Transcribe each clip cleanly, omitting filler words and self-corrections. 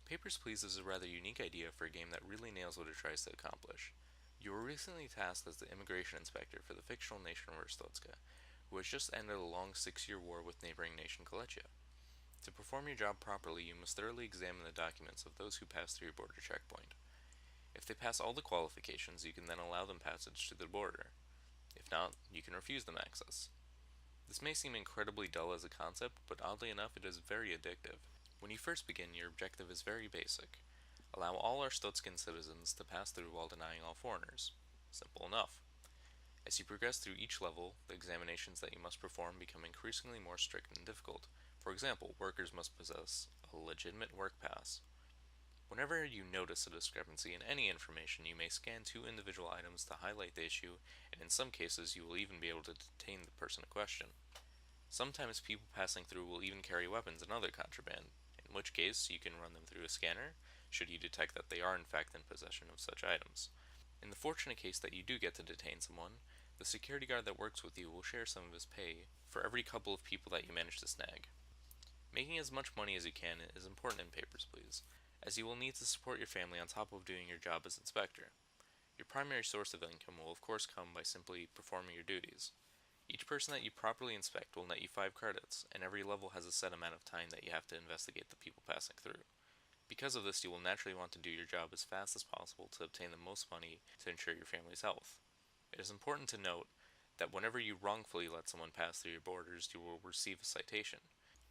Papers, Please is a rather unique idea for a game that really nails what it tries to accomplish. You were recently tasked as the immigration inspector for the fictional nation of Rostotska, who has just ended a long 6-year war with neighboring nation Kolechia. To perform your job properly, you must thoroughly examine the documents of those who pass through your border checkpoint. If they pass all the qualifications, you can then allow them passage to the border. If not, you can refuse them access. This may seem incredibly dull as a concept, but oddly enough, it is very addictive. When you first begin, your objective is very basic. Allow all Arstotzkan citizens to pass through while denying all foreigners. Simple enough. As you progress through each level, the examinations that you must perform become increasingly more strict and difficult. For example, workers must possess a legitimate work pass. Whenever you notice a discrepancy in any information, you may scan two individual items to highlight the issue, and in some cases, you will even be able to detain the person in question. Sometimes people passing through will even carry weapons and other contraband, in which case you can run them through a scanner, should you detect that they are in fact in possession of such items. In the fortunate case that you do get to detain someone, the security guard that works with you will share some of his pay for every couple of people that you manage to snag. Making as much money as you can is important in Papers, Please, as you will need to support your family on top of doing your job as inspector. Your primary source of income will of course come by simply performing your duties. Each person that you properly inspect will net you 5 credits, and every level has a set amount of time that you have to investigate the people passing through. Because of this, you will naturally want to do your job as fast as possible to obtain the most money to ensure your family's health. It is important to note that whenever you wrongfully let someone pass through your borders, you will receive a citation.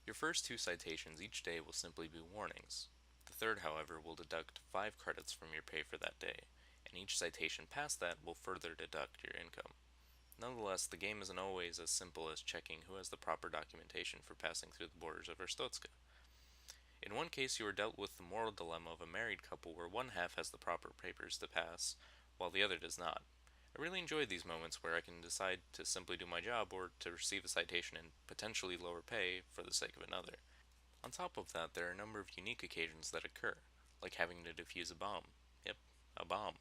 Your first 2 citations each day will simply be warnings. The third, however, will deduct 5 credits from your pay for that day, and each citation past that will further deduct your income. Nonetheless, the game isn't always as simple as checking who has the proper documentation for passing through the borders of Rostotska. In one case, you are dealt with the moral dilemma of a married couple where one half has the proper papers to pass, while the other does not. I really enjoy these moments where I can decide to simply do my job or to receive a citation and potentially lower pay for the sake of another. On top of that, there are a number of unique occasions that occur, like having to defuse a bomb. Yep, a bomb.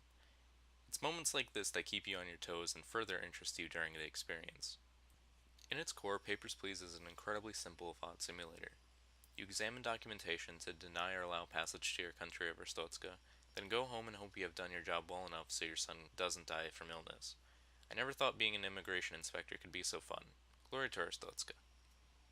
It's moments like this that keep you on your toes and further interest you during the experience. In its core, Papers, Please is an incredibly simple thought simulator. You examine documentation to deny or allow passage to your country of Rostotska, then go home and hope you have done your job well enough so your son doesn't die from illness. I never thought being an immigration inspector could be so fun. Glory to Rostotska.